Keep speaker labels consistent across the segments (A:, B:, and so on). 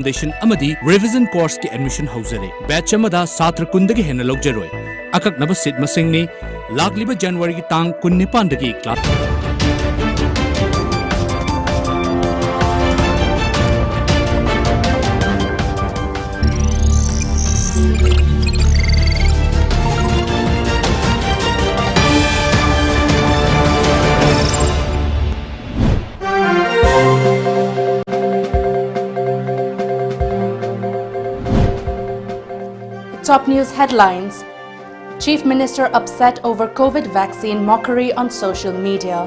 A: Foundation amadi revision course ki admission hauzare batch amada satra kundagi henna logjaroi akaknaba seat masingni lagliba January ki tang 19 dagi class
B: Top news headlines. Chief Minister upset over COVID vaccine mockery on social media.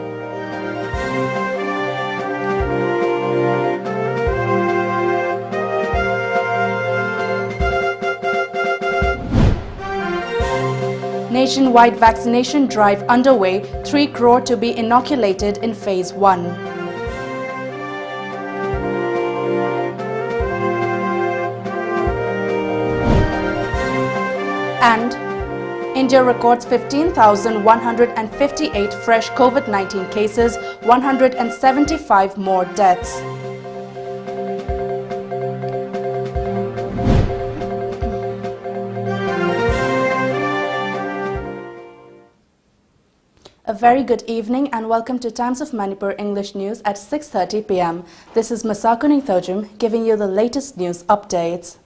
B: Nationwide vaccination drive underway, 3 crore to be inoculated in phase 1. And India records 15,158 fresh COVID-19 cases, 175 more deaths. A very good evening and welcome to Times of Manipur English News at 6:30 p.m. This is MASACO NINGTHOUJAM giving you the latest news updates.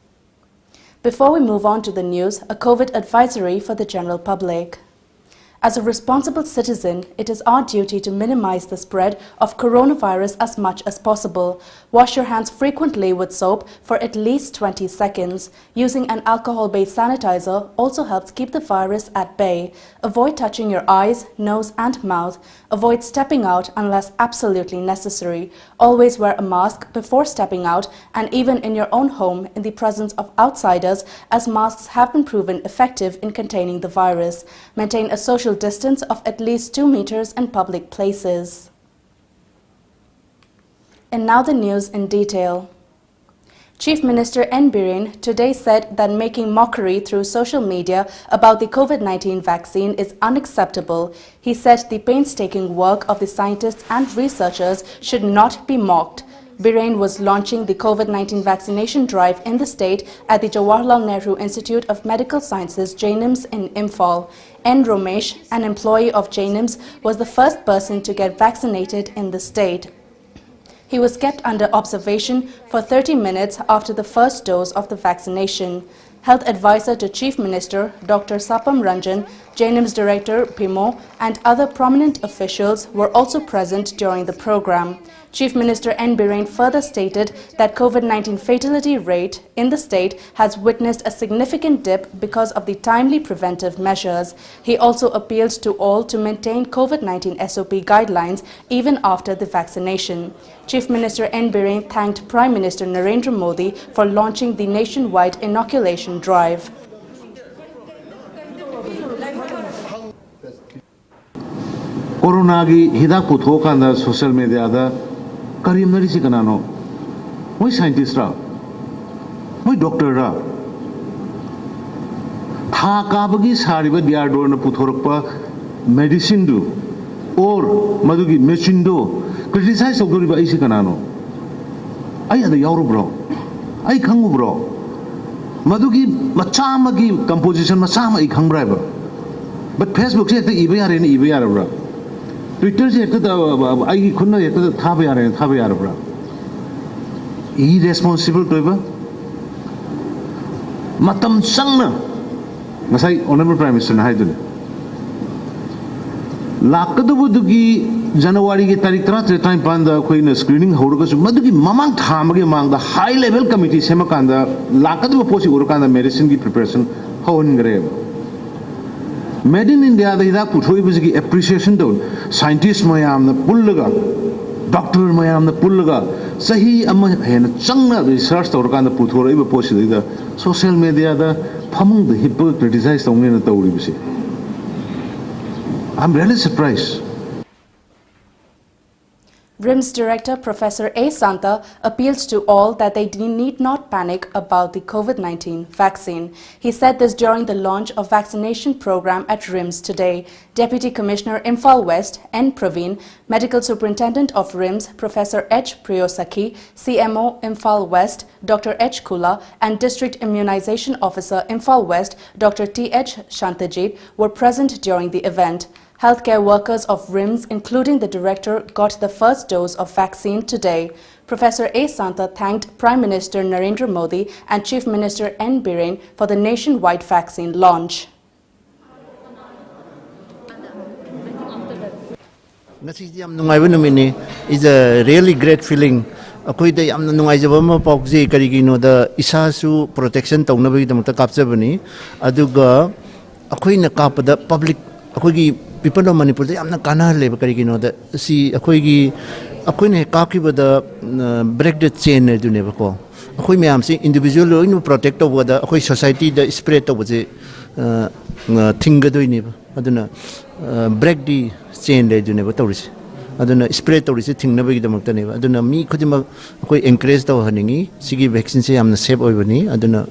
B: Before we move on to the news, a COVID advisory for the general public. As a responsible citizen, it is our duty to minimize the spread of coronavirus as much as possible. Wash your hands frequently with soap for at least 20 seconds. Using an alcohol-based sanitizer also helps keep the virus at bay. Avoid touching your eyes, nose and mouth. Avoid stepping out unless absolutely necessary. Always wear a mask before stepping out and even in your own home in the presence of outsiders, as masks have been proven effective in containing the virus. Maintain a social distance of at least 2 meters in public places. And now the news in detail. Chief Minister N. Biren today said that making mockery through social media about the COVID-19 vaccine is unacceptable. He said the painstaking work of the scientists and researchers should not be mocked. Biren was launching the COVID-19 vaccination drive in the state at the Jawaharlal Nehru Institute of Medical Sciences, JNIMS in Imphal. N. Romesh, an employee of JNIMS, was the first person to get vaccinated in the state. He was kept under observation for 30 minutes after the first dose of the vaccination. Health Advisor to Chief Minister Dr. Sapam Ranjan, JNIMS Director Pimo and other prominent officials were also present during the program. Chief Minister N. Biren further stated that COVID-19 fatality rate in the state has witnessed a significant dip because of the timely preventive measures. He also appealed to all to maintain COVID-19 SOP guidelines even after the vaccination. Chief Minister N. Biren thanked Prime Minister Narendra Modi for launching the nationwide inoculation drive.
C: Corona ki hidak putho kanda social media da karim nari si kanano moi scientist ra moi doctor ra tha ka bagi sari ba diar dor na puthorpa medicine do or madugi machine do criticize of ba isi kanano ai ada yauro bro ai khangu bro madugi macha magi composition macha ma I khang bra ba but Facebook se ta ibe yare ni ibe yare bra Twitter se ekta ai khunna ekta thabe yare bra irresponsible toiba matam sangna ngasai honorable prime minister na haidune lakadu dugi January ki tarik 3 time panda khoina screening horoga su madugi mamang thamage mangda high level committee sema kanda lakadu posi urukanda medicine ki preparation hon gre Made in India, the Hidak Puthoi was appreciation down. Scientists Mayam the Pullaga, Doctor Mayam the Pullaga, Sahi Amahan, Changna research or kind of Puthoi posted the social media, the Pamung the Hippo criticized only in the Tauribisi. I'm really surprised.
B: RIMS Director Professor A. Santa appealed to all that they need not panic about the COVID-19 vaccine. He said this during the launch of vaccination program at RIMS today. Deputy Commissioner Imphal West N. Praveen, Medical Superintendent of RIMS Professor H. Priyosakhi, CMO Imphal West Dr. H. Kula and District Immunization Officer Imphal West Dr. T. H. Shantajit were present during the event. Healthcare workers of RIMS, including the director, got the first dose of vaccine today. Professor A. Santa thanked Prime Minister Narendra Modi and Chief Minister N. Biren for the nationwide vaccine launch.
D: It's a really great feeling. Akoy da yamna nungaijaba ma pokji karigino da isasu protection tawnabagi damta kapjabani aduga akoy na kapada public akoy people of Manipur da yamna kana leba karigino da si akoy ne kakiba da break the chain duneba ko akoy mayam si individual lo inu protect over da akoy society da spread over je thinga doineba aduna break the chain le duneba tawrisi aduna spread tawrisi thingnabagi damakta neba aduna mi khudima akoy encourage taw haningi sigi vaccine se yamna safe oibani aduna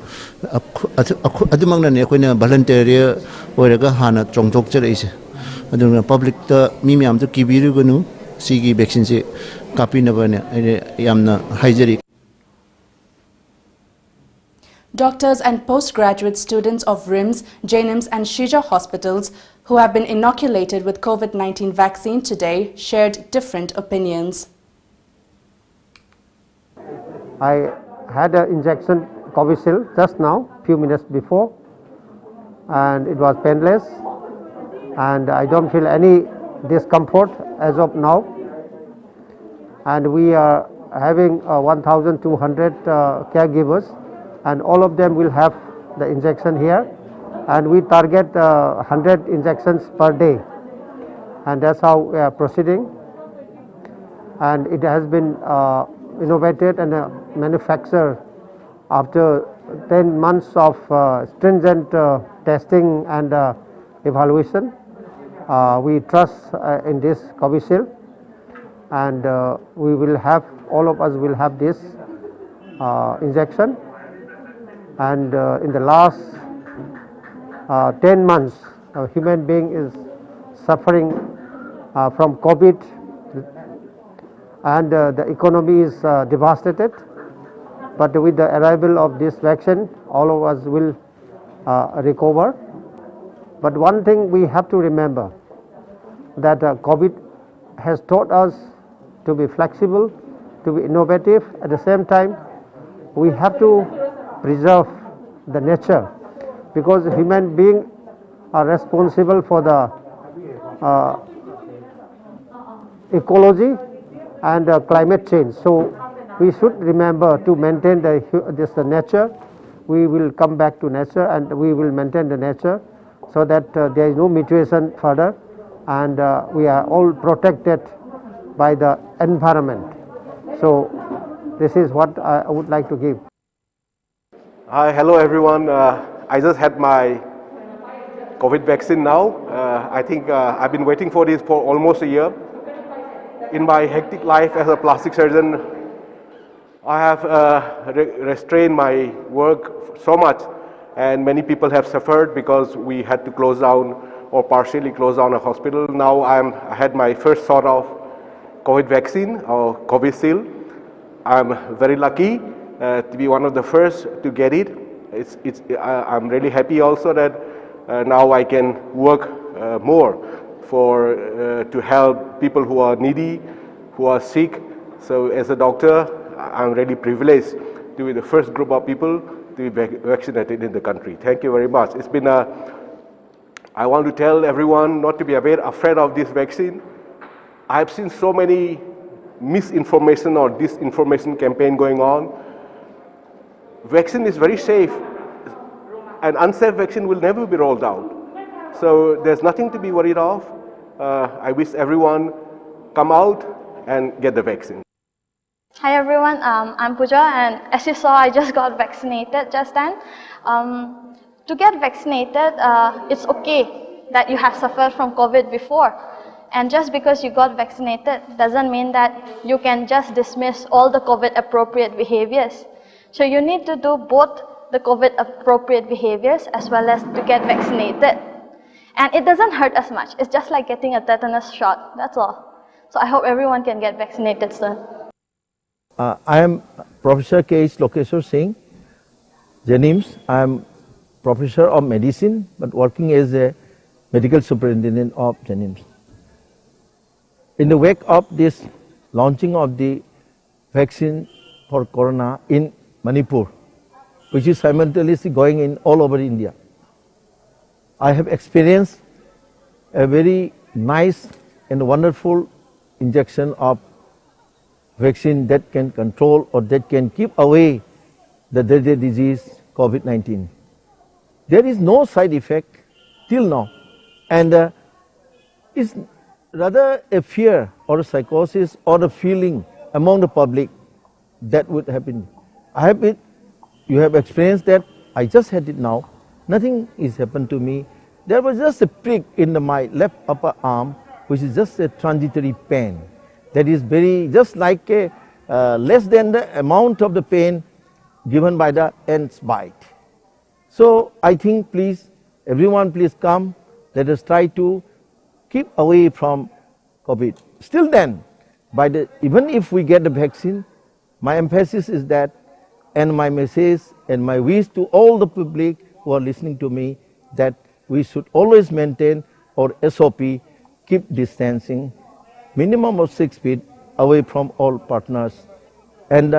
D: adumangna ne akoy na volunteer oiraga hana chongthok charaise aduna public ta mi myam to kibiru ganu sigi vaccine se kapi na bane yamna haijari.
B: Doctors and postgraduate students of RIMS, JNIMS and Shija hospitals who have been inoculated with COVID-19 vaccine today shared different opinions.
E: I had an injection Covishield just now, few minutes before, and it was painless, and I don't feel any discomfort as of now. And we are having 1,200 caregivers, and all of them will have the injection here, and we target 100 injections per day, and that's how we are proceeding. And it has been innovated and manufactured after 10 months of stringent testing and evaluation. We trust in this Covishield, and we will have, all of us will have this injection. And in the last 10 months, a human being is suffering from COVID, and the economy is devastated. But with the arrival of this vaccine, all of us will recover. But one thing we have to remember, that COVID has taught us to be flexible, to be innovative. At the same time, we have to preserve the nature, because human beings are responsible for the ecology and climate change. So we should remember to maintain the nature. We will come back to nature, and we will maintain the nature, so that there is no mutation further, and we are all protected by the environment. So this is what I would like to give.
F: Hi, hello everyone. I just had my COVID vaccine now. I think I've been waiting for this for almost a year. In my hectic life as a plastic surgeon, I have restrained my work so much, and many people have suffered because we had to close down or partially close down a hospital. Now I had my first sort of COVID vaccine or Covishield. I'm very lucky to be one of the first to get it. I'm really happy also that now I can work more to help people who are needy, who are sick. So as a doctor, I'm really privileged to be the first group of people to be vaccinated in the country. Thank you very much. It's been I want to tell everyone not to be afraid of this vaccine. I've seen so many misinformation or disinformation campaign going on. Vaccine is very safe. An unsafe vaccine will never be rolled out. So there's nothing to be worried of. I wish everyone come out and get the vaccine.
G: Hi everyone, I'm Pooja, and as you saw, I just got vaccinated just then. To get vaccinated, it's okay that you have suffered from COVID before. And just because you got vaccinated doesn't mean that you can just dismiss all the COVID appropriate behaviors. So you need to do both the COVID appropriate behaviors as well as to get vaccinated. And it doesn't hurt as much. It's just like getting a tetanus shot, that's all. So I hope everyone can get vaccinated soon.
H: I am Professor K.H. Lokeshwar Singh, Janims. I am Professor of Medicine, but working as a Medical Superintendent of Janims. In the wake of this launching of the vaccine for corona in Manipur, which is simultaneously going in all over India, I have experienced a very nice and wonderful injection of vaccine that can control or that can keep away the deadly disease COVID-19. There is no side effect till now, and it's rather a fear or a psychosis or a feeling among the public that would happen. You have experienced that. I just had it now. Nothing is happened to me. There was just a prick in my left upper arm, which is just a transitory pain. That is just like a less than the amount of the pain given by the ant's bite. So I think please, everyone please come, let us try to keep away from COVID. Still then, even if we get the vaccine, my emphasis is that, and my message and my wish to all the public who are listening to me, that we should always maintain our SOP, keep distancing, minimum of 6 feet away from all partners, and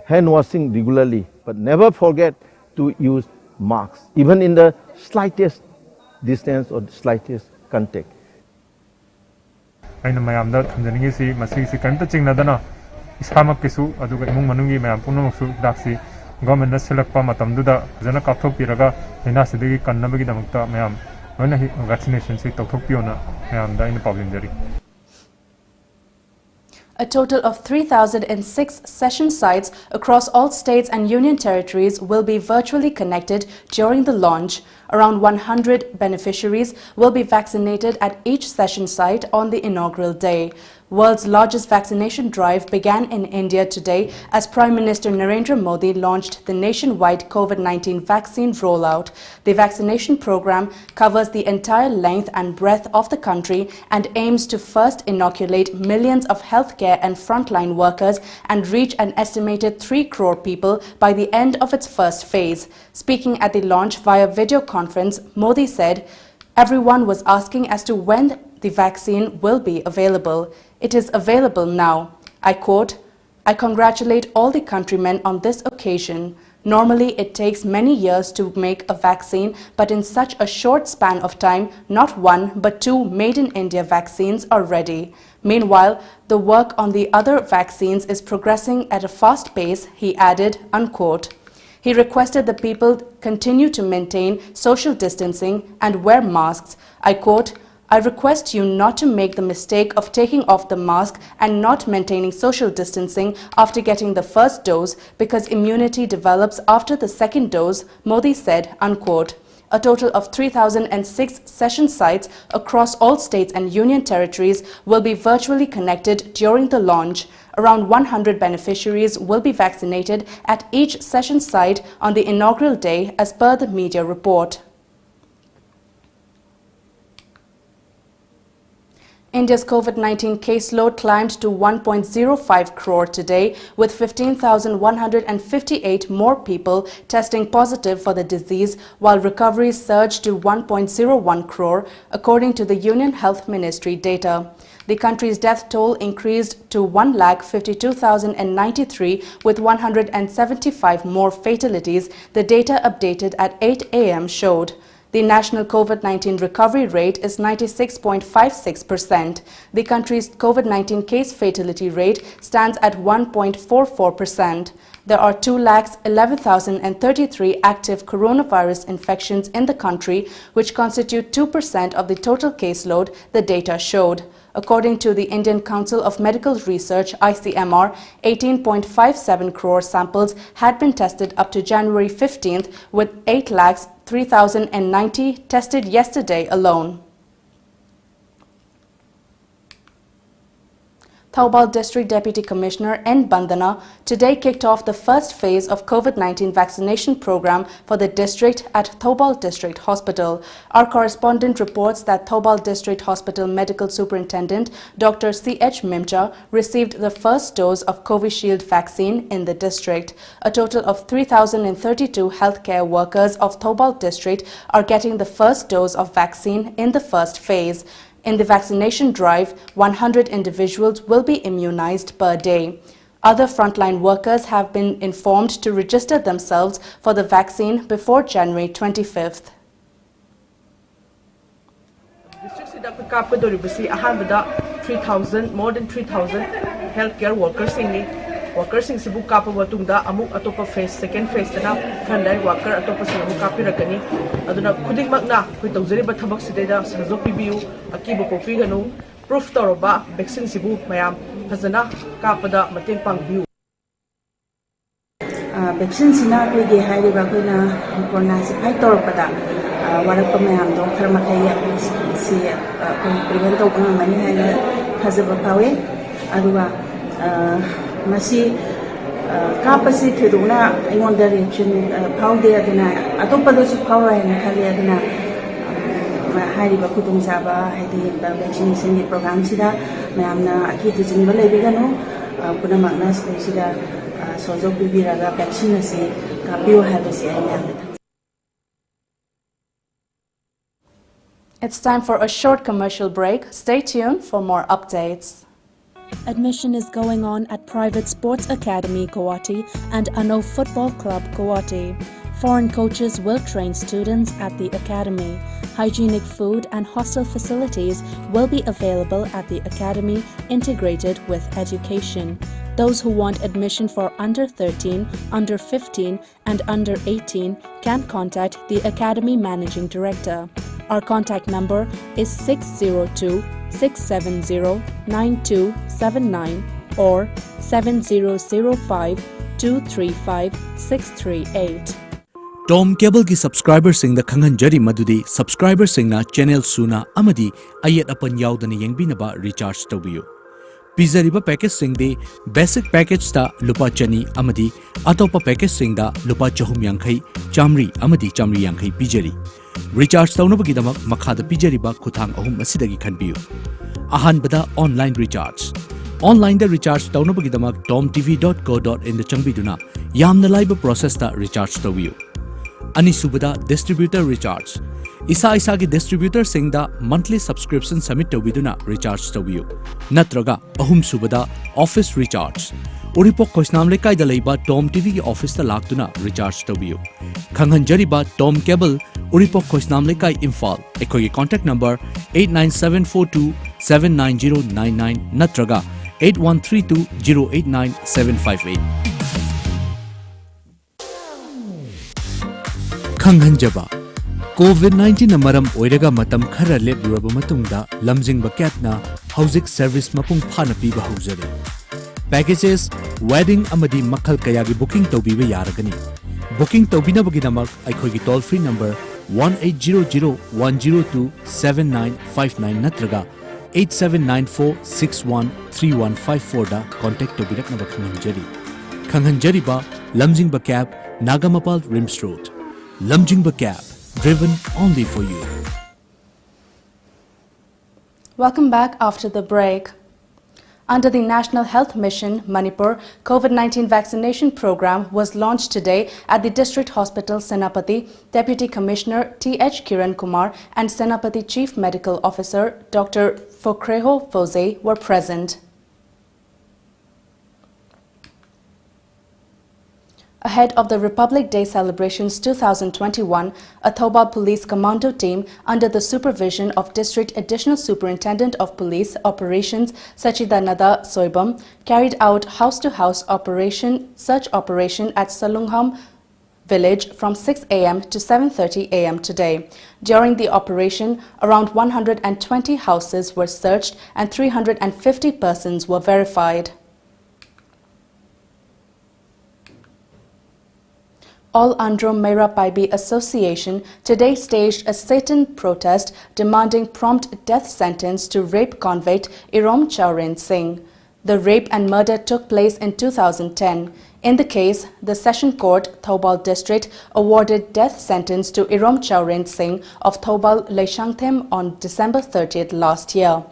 H: hand washing regularly, but never forget to use masks, even in the slightest distance or the slightest contact.
I: ꯑꯩꯅ ꯃꯌꯥꯝꯗ ꯊꯝꯖꯅꯤꯡꯉꯤꯁꯤ ꯃꯁꯤꯒꯤꯁꯤ ꯀꯔꯤꯝꯇ ꯆꯤꯡꯅꯗꯅ ꯏꯁꯥꯃꯛꯀꯤꯁꯨ ꯑꯗꯨꯒ ꯏꯃꯨꯡ ꯃꯅꯨꯡꯒꯤ ꯃꯌꯥꯝ ꯄꯨꯝꯅꯃꯛꯁꯨ ꯍꯤꯗꯥꯛꯁꯤ ꯒꯣꯔꯃꯦꯟꯅ ꯁꯤꯜꯂꯛꯄ ꯃꯇꯝꯗꯨꯗ ꯐꯖꯅ ꯀꯥꯞꯊꯣꯛꯄꯤꯔꯒ ꯂꯩꯅꯥꯁꯤꯗꯒꯤ ꯀꯟꯅꯕꯒꯤꯗꯃꯛꯇ ꯃꯌꯥꯝ ꯂꯣꯏꯅ ꯚꯦꯛꯁꯤꯅꯦꯁꯟꯁꯤ ꯇꯧꯊꯣꯛꯄꯤꯌꯣꯅ ꯃꯌꯥꯝꯗ ꯑꯩꯅ ꯄꯥꯎꯖꯦꯟꯖꯔꯤ.
B: A total of 3,006 session sites across all states and union territories will be virtually connected during the launch. Around 100 beneficiaries will be vaccinated at each session site on the inaugural day. World's largest vaccination drive began in India today as Prime Minister Narendra Modi launched the nationwide COVID-19 vaccine rollout. The vaccination program covers the entire length and breadth of the country and aims to first inoculate millions of healthcare and frontline workers and reach an estimated 3 crore people by the end of its first phase. Speaking at the launch via video conference, Modi said, "Everyone was asking as to when the vaccine will be available. It is available now. I quote, I congratulate all the countrymen on this occasion. Normally it takes many years to make a vaccine, but in such a short span of time, not 1 but 2 made in India vaccines are ready." Meanwhile, the work on the other vaccines is progressing at a fast pace, he added, unquote. He requested the people continue to maintain social distancing and wear masks. I quote, "I request you not to make the mistake of taking off the mask and not maintaining social distancing after getting the first dose because immunity develops after the second dose," Modi said, unquote. A total of 3,006 session sites across all states and union territories will be virtually connected during the launch. Around 100 beneficiaries will be vaccinated at each session site on the inaugural day, as per the media report. India's COVID-19 caseload climbed to 1.05 crore today, with 15,158 more people testing positive for the disease, while recoveries surged to 1.01 crore, according to the Union Health Ministry data. The country's death toll increased to 1,52,093, with 175 more fatalities, the data updated at 8 a.m. showed. The national COVID-19 recovery rate is 96.56%. The country's COVID-19 case fatality rate stands at 1.44%. There are 2,11,033 active coronavirus infections in the country, which constitute 2% of the total caseload, the data showed. According to the Indian Council of Medical Research, ICMR, 18.57 crore samples had been tested up to January 15th, with 8,03,090 tested yesterday alone. Thoubal District Deputy Commissioner N. Bandana today kicked off the first phase of COVID-19 vaccination program for the district at Thoubal District Hospital. Our correspondent reports that Thoubal District Hospital Medical Superintendent Dr. C.H. Mimcha received the first dose of Covishield vaccine in the district. A total of 3,032 healthcare workers of Thoubal District are getting the first dose of vaccine in the first phase. In the vaccination drive, 100 individuals will be immunized per day. Other frontline workers have been informed to register themselves for the vaccine before January 25th.
J: More than 3,000 healthcare workers workers sing sibu kapa watungda amuk atopa phase second phase na frontline worker atopa sing amuk kapirakani aduna khuding makna koi tawjari ba thabak sideda sajok pibiu akibo kopi ganu proof toroba vaccine sibu mayam phajana kapada mateng pangbiu
K: vaccine sina koi ge hai ba koi na corona se phai toropada warak mayam do kharma khai si koi prevent to bang mani hai na phajaba pawe aduwa masi kapasi theduna ingon da reaction found there aduna atopada su power and khali aduna hari ba kutung saba hadi vaccination ni program sida mayamna aki jing ba lebiganu puna magna sida sojok bibiraga vaccine se kapiu habasi ayam.
B: It's time for a short commercial break. Stay tuned for more updates.
L: Admission is going on at Private Sports Academy Guwahati and Ano Football Club Guwahati. Foreign coaches will train students at the academy. Hygienic food and hostel facilities will be available at the academy, integrated with education. Those who want admission for under 13, under 15 and under 18 can contact the academy managing director. Our contact number is 602-670-9279 or 7005-235-638.
A: Tom Cable ki subscriber sing da khangan jari madudi subscriber sing na channel suna amadi ayat apan yaudana yengbinaba recharge tawbiyo. Pizariba package sing de basic package ta lupa chani amadi atopa package sing da lupa chahum yankhai chamri amadi chamri yankhai pizari. Recharge tawnabagi damak makhada pizariba khuthang ahum asidagi khanbiyo. Ahanbada online recharge. Online da recharge tawnabagi damak tomtv.co.in da changbiduna yamna laiba process ta recharge tawbiyo. Anisubada distributor recharge. Isa ki distributor sing da monthly subscription submit tawbiduna recharge tawbiyo. Natraga ahum subada office recharge. Uripok Kosnam Lekai da leiba Tom TV office ta laktuna recharge tawbiyo. Khanghanjariba Tom Cable Uripok Kosnam Lekai Imphal. Ekoi contact number 89742790999 natraga 8132089758. Khanghanjaba COVID-19 na maram oiraga matam khara lepluraba matungda lamjingba catna housing service mapung phana piba haujare. Packages, wedding amadi makhal kayagi booking tawbiba yaragani. Booking tawbinabagi namak aikhoigi toll free number 1800-102-7959 natraga 8794613154 da contact tawbiraknaba khanghanjari. Khanghanjari ba lamjingba cab Nagamapal Rims Road. Lamjingba cab, driven only for you.
B: Welcome back after the break. Under the National Health Mission, Manipur, COVID-19 vaccination program was launched today at the District Hospital Senapati. Deputy Commissioner T.H. Kiran Kumar and Senapati Chief Medical Officer Dr. Fokreho Fose were present. Ahead of the Republic Day celebrations 2021, a Thoubal Police Commando team under the supervision of District Additional Superintendent of Police Operations Sachidananda Soibam carried out house-to-house search operation at Salungham village from 6 a.m. to 7:30 a.m. today. During the operation, around 120 houses were searched and 350 persons were verified. All Andhra Mera Paibi Association today staged a sit-in protest demanding prompt death sentence to rape convict Irom Chaurin Singh. The rape and murder took place in 2010. In the case, the Session Court, Thoubal District, awarded death sentence to Irom Chowrin Singh of Thoubal Leishangthem on December 30th last year.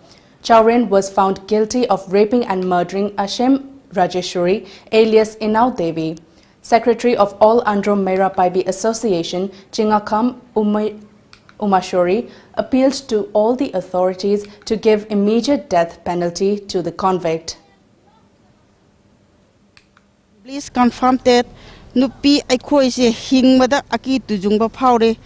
B: Chowrin was found guilty of raping and murdering Ashem Rajeshwari, alias Inau Devi. Secretary of All Andhra Mera Paibi Association, Chingakam Umashori, appealed to all the authorities to give immediate death penalty to the convict.
M: Please confirm that Nupi Aikoise Hingmada Aki Tujungba Paure,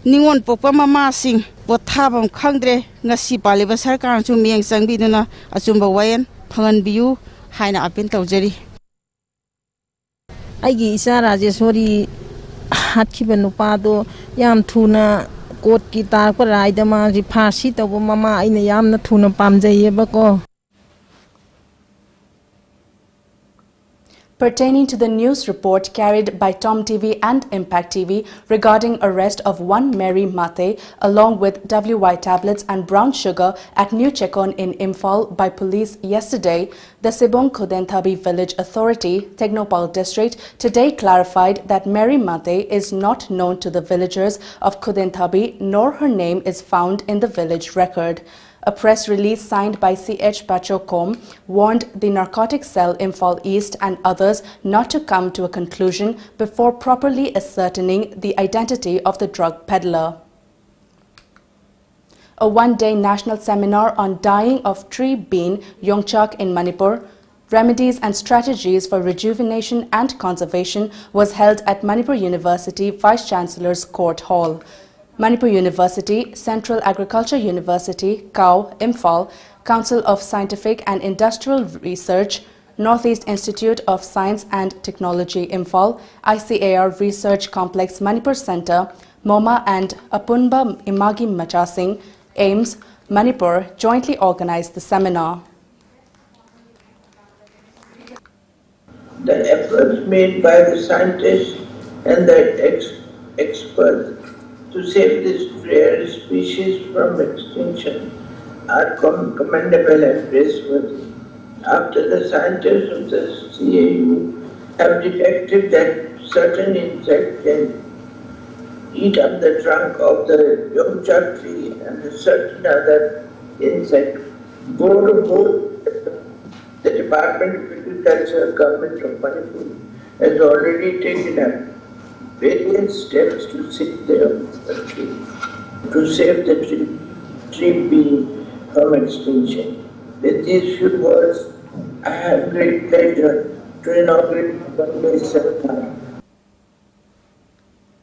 M: Ningon Popa Mama Sing, Botabam Kangre, Nasi Paliba Sarkar to Miang Sangbiduna, Azumba Wayan, Pangan Biu, Haina Apin Taujeri.
N: Aigi isa Rajeshwari hatkiba nupado yam thuna court ki tar pa rai da ma ri phasi tawba mama aina yamna thuna pamjaiye ba ko.
B: Pertaining to the news report carried by TOMTV and Impact TV regarding arrest of one Mary Mate along with WY tablets and brown sugar at New Chekon in Imphal by police yesterday, the Sibong Khudenthabi Village Authority, Technopal District, today clarified that Mary Mate is not known to the villagers of Khudenthabi nor her name is found in the village record. A press release signed by CH Pachokom warned the narcotics cell Imphal East and others not to come to a conclusion before properly ascertaining the identity of the drug peddler. A one-day national seminar on dying of tree bean Yongchak in Manipur, remedies and strategies for rejuvenation and conservation was held at Manipur University Vice-Chancellor's Court Hall. Manipur University, Central Agriculture University, KAU, Imphal, Council of Scientific and Industrial Research, Northeast Institute of Science and Technology, Imphal, ICAR Research Complex Manipur Center, MoMA and Apunba Imagi Machasing, AIMS, Manipur jointly organized the seminar.
O: The efforts made by the scientists and the experts to save this rare species from extinction are commendable and praiseworthy. After the scientists of the CAU have detected that certain insects can eat up the trunk of the yongchak tree and a certain other insect, both the Department of Agriculture, Government of Manipur has already taken up various steps to save the tree being from extinction. With these few words, I have great pleasure to inaugurate one-day seminar.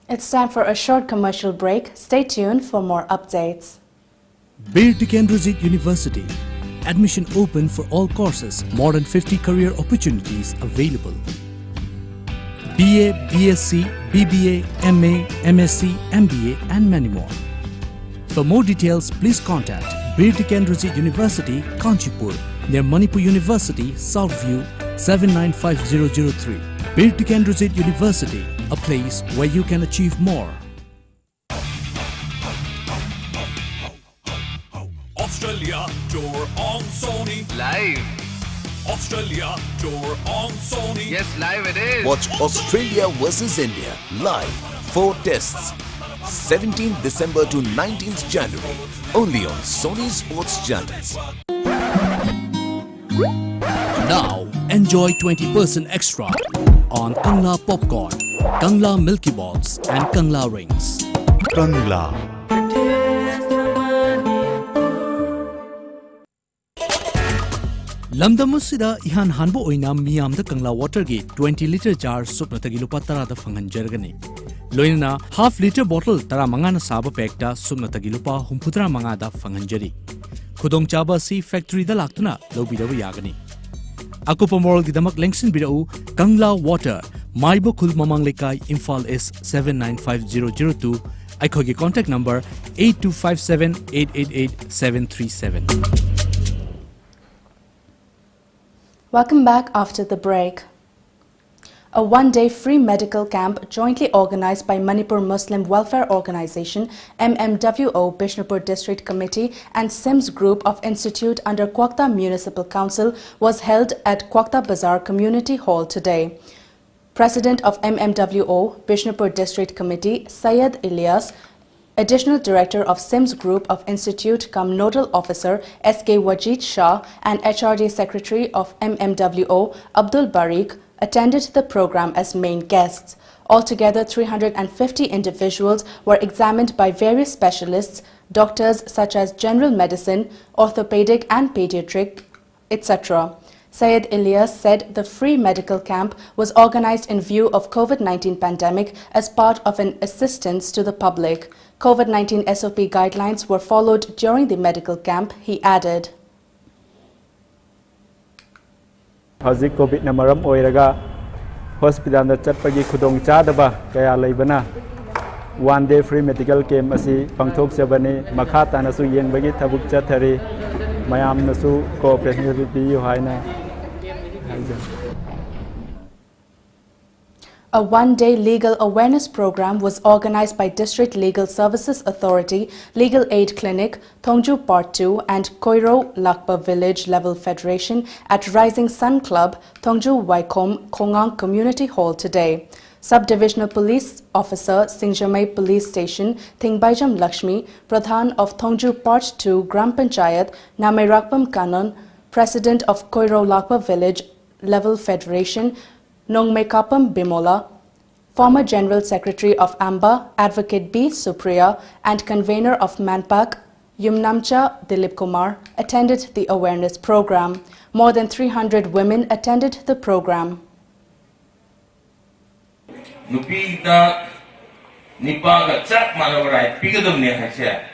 B: It's time for a short commercial break. Stay tuned for more updates.
A: Bir Tikendrojit University. Admission open for all courses. More than 50 career opportunities available. BA, BSc, BBA, MA, MSc, MBA and many more. For more details, please contact Bir Tikendrojit University, Kanchipur, near Manipur University, Southview, 795003. Bir Tikendrojit University, a place where you can achieve more.
P: Australia tour on Sony live. Australia tour on Sony.
Q: Yes, live it is.
R: Watch Australia versus India live. 4 tests. 17th December to 19th January. Only on Sony Sports channels.
A: Now enjoy 20% extra on Kangla Popcorn, Kangla Milky Balls and Kangla Rings.
R: Kangla.
A: Lamdamusida ihan hanbo oina miyam da Kangla water gi 20 liter jar supna tagi lupa tara da fangan jargani. Loina half liter bottle tara mangana saba pack da supna tagi lupa humputra manga da fangan jari. Khudong chaba si factory da laktuna lobi da yagani. Akupa moral gidamak lengsin bidau Kangla water Maibo Khul Mamang Lekai Imphal is 795002. Aikogi contact number 8257888737.
B: Welcome back after the break. A one-day free medical camp jointly organized by Manipur Muslim Welfare Organization, MMWO Bishnupur District Committee and SIMS Group of Institute under Kwakta Municipal Council was held at Kwakta Bazaar Community Hall today. President of MMWO Bishnupur District Committee, Syed Ilyas, Additional Director of SIMS Group of Institute cum Nodal Officer SK Wajid Shah and HRD Secretary of MMWO Abdul Barik attended the program as main guests. Altogether, 350 individuals were examined by various specialists, doctors such as general medicine, orthopedic and pediatric, etc. Syed Ilyas said the free medical camp was organized in view of COVID-19 pandemic as part of an assistance to the public. COVID-19 SOP guidelines were followed during the medical camp, he added.
Q: Hazik COVID na maram oiraga hospital na chatpagi khudong chadaba kaya leibana one day free medical camp asi pangthok chabani makha tana su yengbagi thabuk chathari mayam na su cooperation bi haina.
B: A one-day legal awareness program was organized by District Legal Services Authority, Legal Aid Clinic, Thongju Part 2 and Koiro Lakpa Village Level Federation at Rising Sun Club, Thongju Waikom, Kongang Community Hall today. Sub-Divisional Police Officer, Singjamai Police Station, Thingbaijam Lakshmi, Pradhan of Thongju Part 2 Gram Panchayat, Namairakpam Kanon, President of Koiro Lakpa Village Level Federation, Nongmekapam Bimola, former General Secretary of AMBA, Advocate B. Supriya, and convener of Manpak, Yumnamcha Dilip Kumar, attended the awareness program. More than 300 women attended the program.
S: Nupita Nipaga Chak Manavarai, Pigadam Nehasha,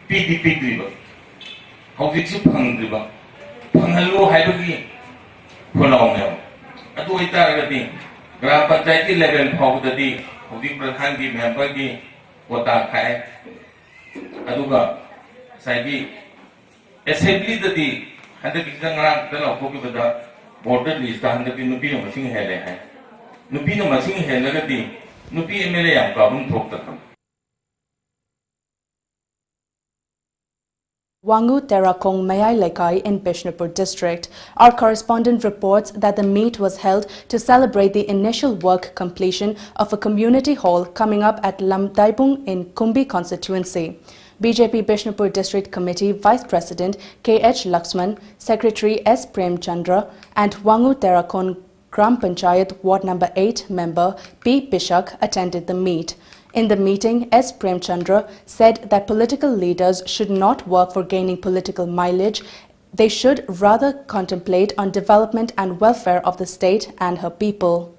S: PDP Driba, Hovitsu Pangriba, Pangalu Hybagi, Ponong. Atu itaragati gram panchayati level phawdadi hodi pradhan gi member gi quota khai aduga saigi assembly dadi handaki jangrang tala ko ki bada border list handaki nupi no masing hele hai nupi no masing helagati nupi MLA yam ka bum thokta
B: Wangu Terakong Mayai Lekai in Bishnupur district. Our correspondent reports that the meet was held to celebrate the initial work completion of a community hall coming up at Lamdaibung in Kumbi constituency. BJP Bishnupur District Committee Vice President K.H. Laxman, Secretary S. Prem Chandra and Wangu Terakong Gram Panchayat Ward Number 8 member P. Bishak attended the meet. In the meeting, S. Premchandra said that political leaders should not work for gaining political mileage. They should rather contemplate on development and welfare of the state and her people.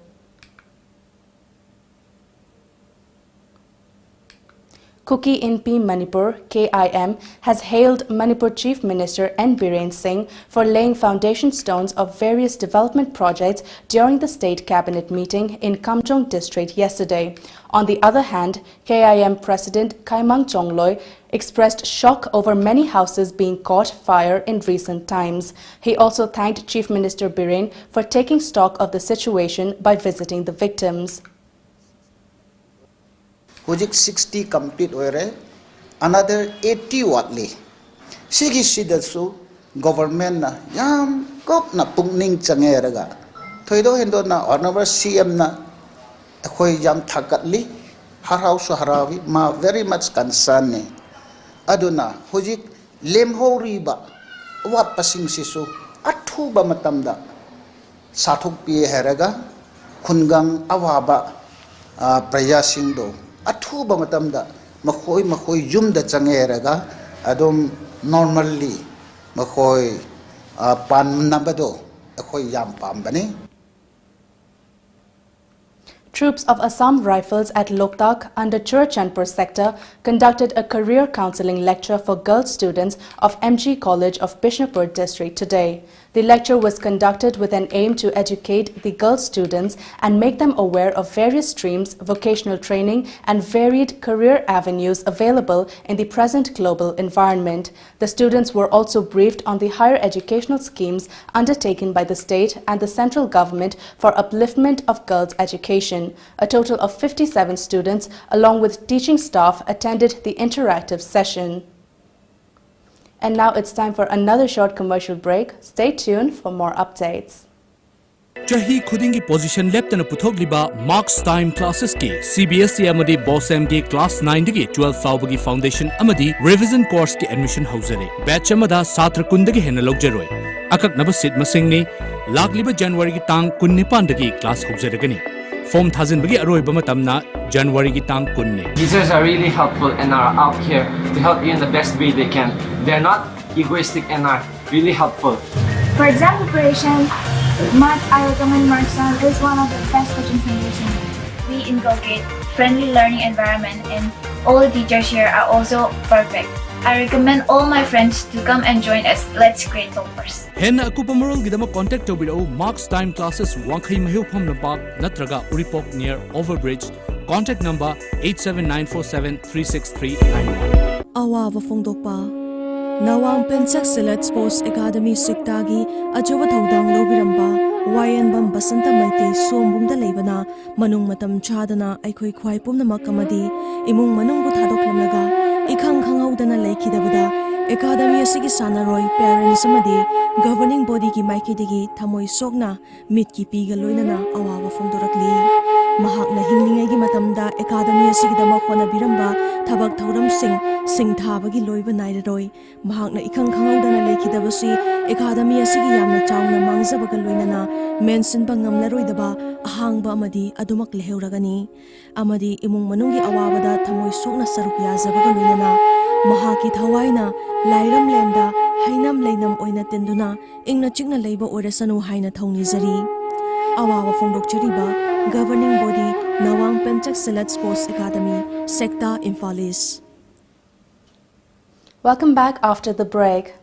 B: Kuki Inpi Manipur, KIM, has hailed Manipur Chief Minister N. Biren Singh for laying foundation stones of various development projects during the State Cabinet meeting in Kamjong District yesterday. On the other hand, KIM President Kaimang Chongloi expressed shock over many houses being caught fire in recent times. He also thanked Chief Minister Biren for taking stock of the situation by visiting the victims.
T: Hojik 60 complete oire, another 80 watli. Sigi sidasu government na yam kop na pungning changeraga. Thoido hendo na honorable CM na akoy yam thakatli haraw so harawi ma very much concern ne. Aduna hojik lemho riba wat pasing sisu athu ba matamda sathuk pi heraga khungang awaba prayasing Athu ba matamda makoy yumda changeraga adom normally makoy pan nabado akoy yam pambani.
B: Troops of Assam Rifles at Loktak under Churachandpur sector conducted a career counseling lecture for girl students of MG College of Bishnupur district today. The lecture was conducted with an aim to educate the girl students and make them aware of various streams, vocational training and varied career avenues available in the present global environment. The students were also briefed on the higher educational schemes undertaken by the state and the central government for upliftment of girls' education. A total of 57 students, along with teaching staff, attended the interactive session. And now it's time for another short commercial break. Stay tuned for more updates.
A: Chahi khudingi position leptana puthokliba marks time classes ki CBSE amadi BOSM ki class 9 dagi 12 fawbagi foundation amadi revision course ki admission hauzare. Batch amada satra kundagi hena logjaroi. Akak naba sit masingni lagliba January ki tang 19 dagi class hauzaragani. Form thazin bagi aroi bamatamna January ki tang 19.
U: Teachers are really helpful and are out here to help you in the best way they can. They're not egoistic and are really helpful.
V: For exam preparation, I recommend Markson is one of the best coaching solutions. We inculcate friendly learning environment and all the teachers here are also perfect. I recommend all my friends to come and join us. Let's create toppers.
A: Henna akupamoral gidama contact tobiro marks time classes Wankhai Mahiu Phom Lampak natraga Uripok near Overbridge. Contact number 879473639.
W: Awawa Fongdokpa Nawang Pensak Select Sports Academy Siktagi Ajoba Thaudang Lobiramba Wayan Bam Basanta Maite Sombungda Lebana Manung Matam Chadana Aikoi Kwai Pumnamak Amadi Imung Manung Thadoklamlaga Ikhang Khangaudana Lekidabada Academy Asigi Sanaroi Parents Amadi Governing Body Ki Maikidigi Thamoi Sogna Mitki Piga Loinana Awawa Fongdorakli Mahakna Hinglingai Matamda Academy Asigidama Kona Biramba Tabak Thauram Sing Thabagi Loiba Nairoi Mahakna Ikhang Khangaudana Lekidabasi Academy Asigi Yamna Chawna Mangzabaga Loinana Mention Bangamlaroidaba Ahangba Amadi Adumak Leheuragani Amadi Imung Manungi Awabada Thamoi Sogna Sarukya Zabaga Loinana Mahaki Thawaina Lairam Lenda Hainam Leinam Oina Tenduna Ingna Chikna Leiba Orasanu Haina Thaunizari Awawa Fongdokchariba Governing Body Nawang Penchak Select Sports Academy Sector Infalis.
B: Welcome back after the break.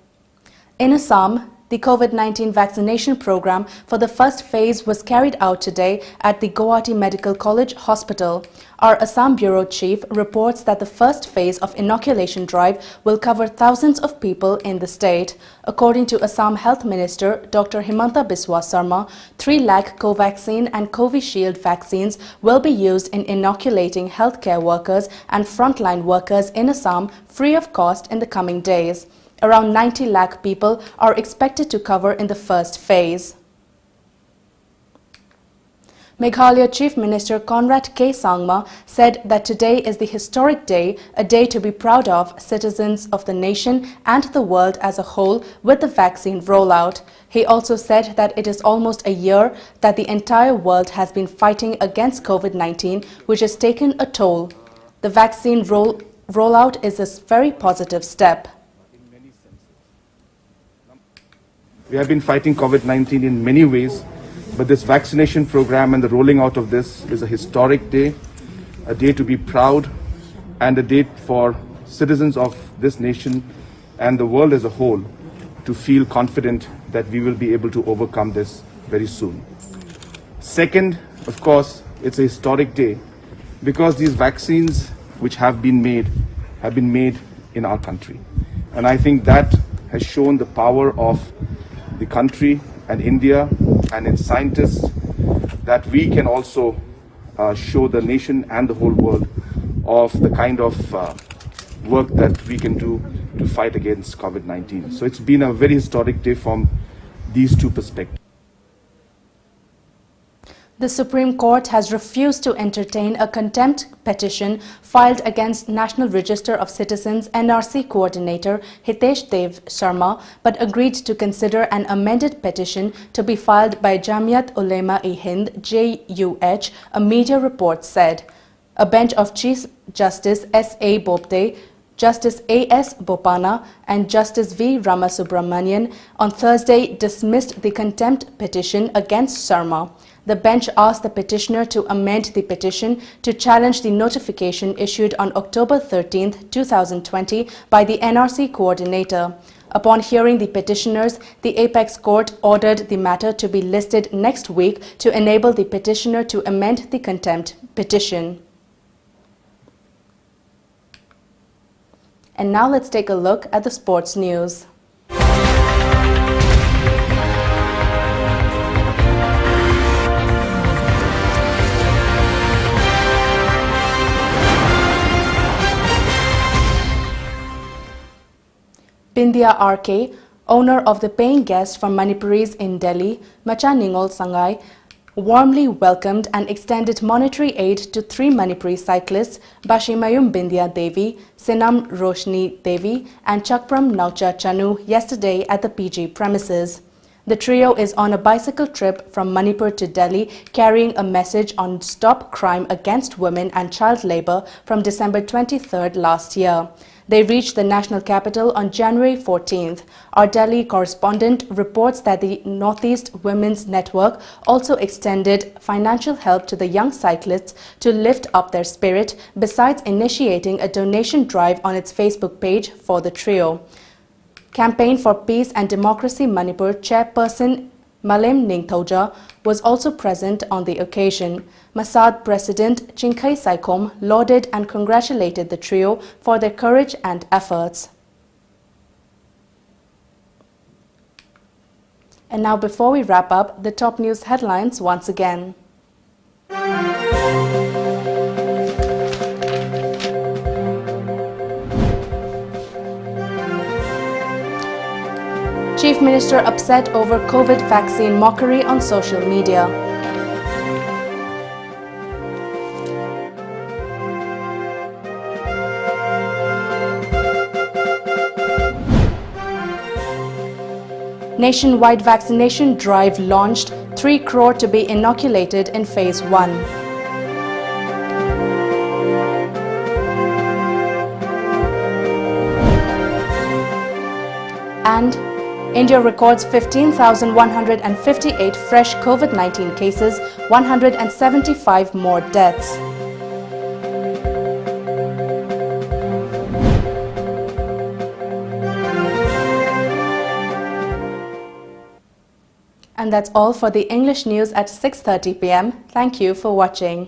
B: In Assam, the COVID-19 vaccination program for the first phase was carried out today at the Guwahati Medical College Hospital. Our Assam Bureau Chief reports that the first phase of inoculation drive will cover thousands of people in the state. According to Assam Health Minister Dr. Himanta Biswa Sarma, 3 lakh Covaxin and Covishield vaccines will be used in inoculating healthcare workers and frontline workers in Assam free of cost in the coming days. Around 90 lakh people are expected to cover in the first phase. Meghalaya Chief Minister Conrad K. Sangma said that today is the historic day, a day to be proud of citizens of the nation and the world as a whole with the vaccine rollout. He also said that it is almost a year that the entire world has been fighting against COVID-19, which has taken a toll. The vaccine rollout is a very positive step.
X: We have been fighting COVID-19 in many ways, but this vaccination program and the rolling out of this is a historic day, a day to be proud, and a day for citizens of this nation and the world as a whole to feel confident that we will be able to overcome this very soon. Second, of course, it's a historic day because these vaccines which have been made in our country. And I think that has shown the power of the country and India and its scientists that we can also show the nation and the whole world of the kind of work that we can do to fight against COVID-19. So it's been a very historic day from these two perspectives.
B: The Supreme Court has refused to entertain a contempt petition filed against National Register of Citizens NRC Coordinator Hitesh Dev Sharma, but agreed to consider an amended petition to be filed by Jamiat Ulema-e-Hind JUH, a media report said. A bench of Chief Justice S.A. Bopde, Justice A.S. Bopana and Justice V. Ramasubramanian on Thursday dismissed the contempt petition against Sharma. The bench asked the petitioner to amend the petition to challenge the notification issued on October 13, 2020 by the NRC coordinator. Upon hearing the petitioners, the Apex Court ordered the matter to be listed next week to enable the petitioner to amend the contempt petition. And now let's take a look at the sports news. Bindya RK, owner of the Paying Guest from Manipuris in Delhi, Macha Ningol Sangai, warmly welcomed and extended monetary aid to 3 Manipuri cyclists, Bashimayum Bindya Devi, Sinam Roshni Devi and Chakpram Naucha Chanu yesterday at the PG premises. The trio is on a bicycle trip from Manipur to Delhi carrying a message on Stop Crime Against Women and Child Labour from December 23rd last year. They reached the national capital on January 14th. Our Delhi correspondent reports that the Northeast Women's Network also extended financial help to the young cyclists to lift up their spirit, besides initiating a donation drive on its Facebook page for the trio. Campaign for Peace and Democracy Manipur chairperson Malem NINGTHOUJAM was also present on the occasion. MASAD President Chinkai Saikom lauded and congratulated the trio for their courage and efforts. And now, before we wrap up, the top news headlines once again. Chief Minister upset over COVID vaccine mockery on social media. Nationwide vaccination drive launched, 3 crore to be inoculated in Phase 1. And India records 15,158 fresh COVID-19 cases, 175 more deaths. And that's all for the English news at 6:30 p.m. Thank you for watching.